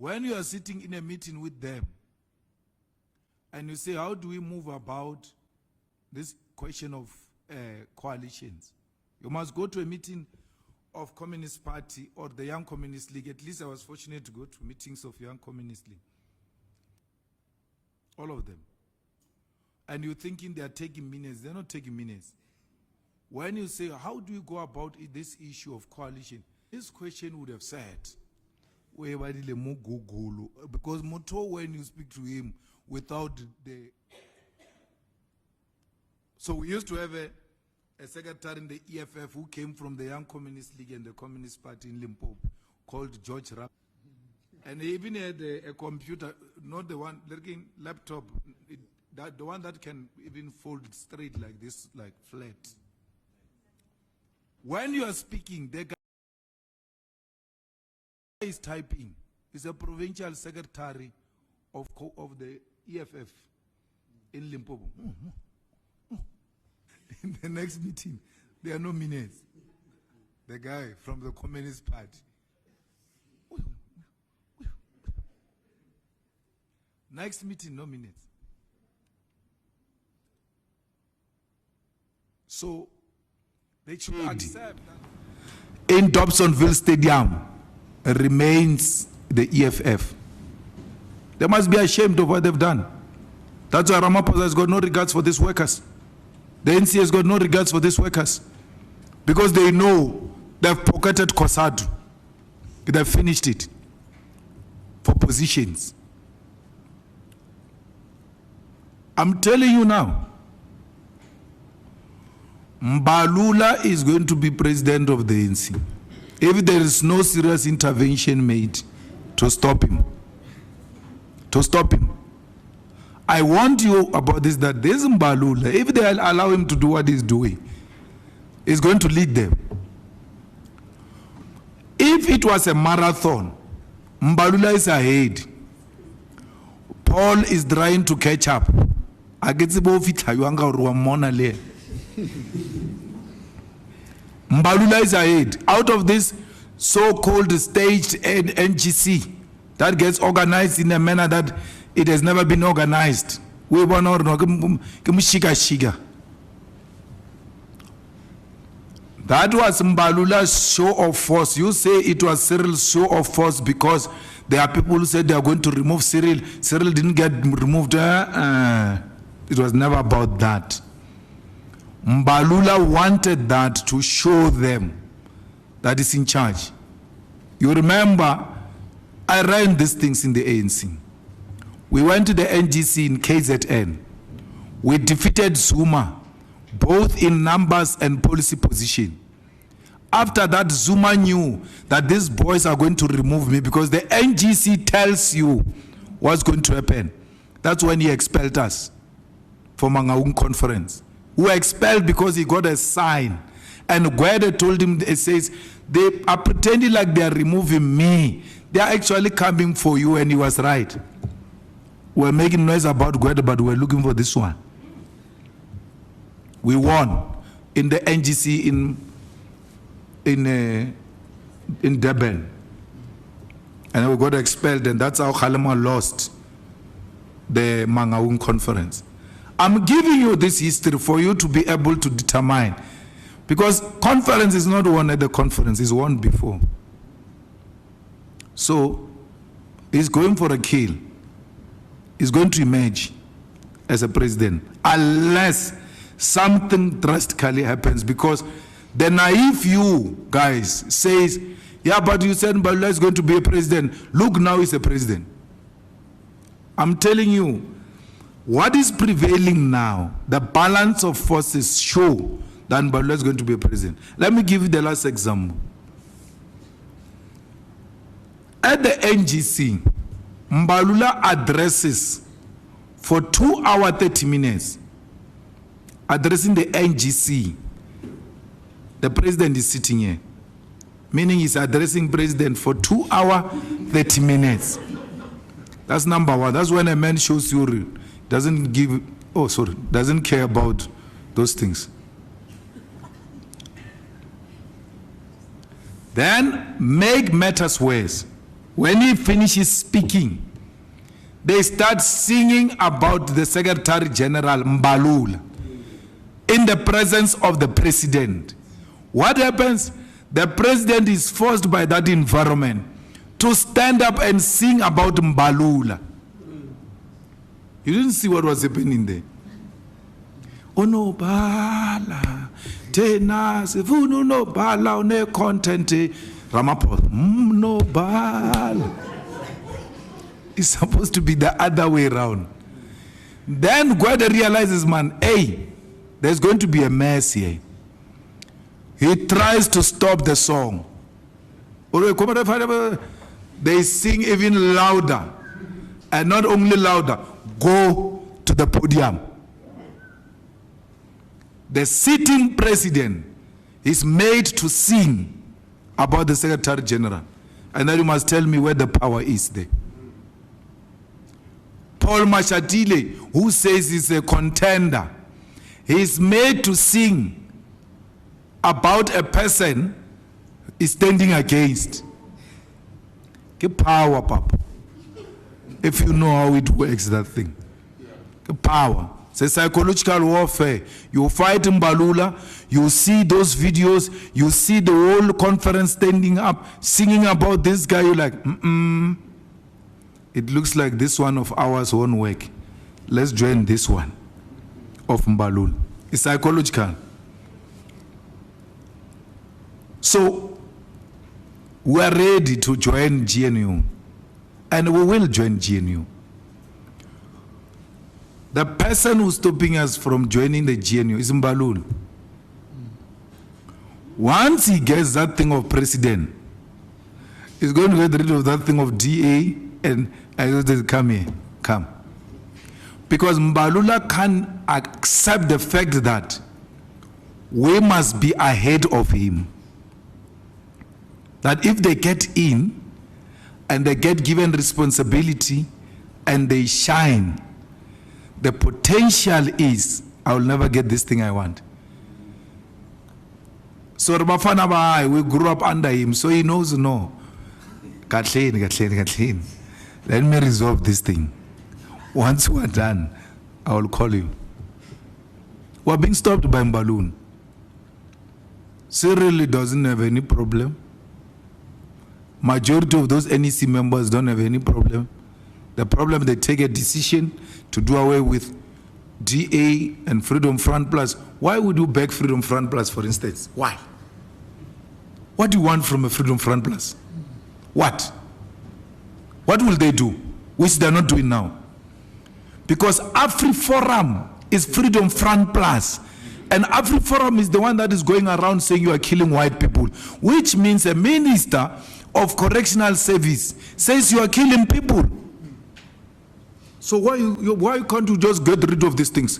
When you are sitting in a meeting with them and you say, how do we move about this question of coalitions? You must go to a meeting of Communist Party or the Young Communist League. At least I was fortunate to go to meetings of Young Communist League. All of them. And you're thinking they are taking minutes. They're not taking minutes. When you say, how do you go about this issue of coalition? This question would have said, because Moto, when you speak to him without the... So we used to have a secretary in the EFF who came from the Young Communist League and the Communist Party in Limpopo called George Rapp. And he even had a computer, not the one, laptop, the one that can even fold straight like this, like flat. When you are speaking, the guy is typing. He's a provincial secretary of the EFF in Limpopo. In the next meeting, there are no minutes. The guy from the Communist Party. Next meeting, no minutes. So, they should accept that in Dobsonville Stadium remains the EFF. They must be ashamed of what they've done. That's why Ramaphosa has got no regards for these workers. The NC has got no regards for these workers. Because they know they've pocketed COSATU. They've finished it for positions. I'm telling you now, Mbalula is going to be president of the ANC if there is no serious intervention made to stop him. I warned you about this, that this Mbalula, if they allow him to do what he's doing, he's going to lead them. If it was a marathon, Mbalula is ahead. Paul is trying to catch up. Mbalula is ahead. Out of this so-called staged NGC that gets organized in a manner that it has never been organized. That was Mbalula's show of force. You say it was Cyril's show of force because there are people who said they are going to remove Cyril. Cyril didn't get removed. It was never about that. Mbalula wanted that to show them that he's in charge. You remember, I ran these things in the ANC. We went to the NGC in KZN. We defeated Zuma, both in numbers and policy position. After that, Zuma knew that these boys are going to remove me because the NGC tells you what's going to happen. That's when he expelled us from Mangaung conference. We were expelled because he got a sign. And Gwede told him, it says, they are pretending like they are removing me. They are actually coming for you, and he was right. We're making noise about Gwede, but we're looking for this one. We won in the NGC in Durban. And we got expelled, and that's how Malema lost the Mangaung conference. I'm giving you this history for you to be able to determine. Because conference is not won at the conference, it's won before. So, he's going for a kill. He's going to emerge as a president. Unless something drastically happens. Because the naive you guys says, yeah, but you said Mbalula is going to be a president. Look, now he's a president. I'm telling you, what is prevailing now, the balance of forces show that Mbalula is going to be a president. Let me give you the last example. At the NGC, Mbalula addresses for 2 hours 30 minutes, addressing the NGC. The president is sitting here, meaning he's addressing president for 2 hours 30 minutes. That's number one. That's when a man shows you doesn't care about those things. Then make matters worse. When he finishes speaking, they start singing about the Secretary General Mbalula in the presence of the president. What happens? The president is forced by that environment to stand up and sing about Mbalula. You didn't see what was happening there. Onobala, tena sefunu nobala one content Ramaphosa. Nobala. It's supposed to be the other way around. Then Gwede realizes, man, hey, there's going to be a mess here. He tries to stop the song. They sing even louder. And not only louder, go to the podium. The sitting president is made to sing about the Secretary General. And then you must tell me where the power is there. Paul Mashatile, who says he's a contender, he's made to sing about a person he's standing against. Get power, Papa. If you know how it works, that thing. Get power. It's a psychological warfare. You fight Mbalula, you see those videos, you see the whole conference standing up, singing about this guy, you're like, it looks like this one of ours won't work. Let's join this one of Mbalula. It's psychological. So, we are ready to join GNU, and we will join GNU. The person who's stopping us from joining the GNU is Mbalula. Once he gets that thing of president, he's going to get rid of that thing of DA, and I just come here, come. Because Mbalula can accept the fact that we must be ahead of him. That if they get in and they get given responsibility and they shine, the potential is, I will never get this thing I want. So Rabafana Bahai, we grew up under him, so he knows no. Kathleen. Let me resolve this thing. Once we're done, I will call you. We're being stopped by Mbalula. Cyril doesn't have any problem. Majority of those NEC members don't have any problem. The problem, they take a decision to do away with DA and Freedom Front Plus. Why would you beg Freedom Front Plus, for instance? Why? What do you want from a Freedom Front Plus? What? What will they do, which they're not doing now? Because AfriForum is Freedom Front Plus. And AfriForum is the one that is going around saying you are killing white people, which means a minister of correctional service says you are killing people. So why can't you just get rid of these things?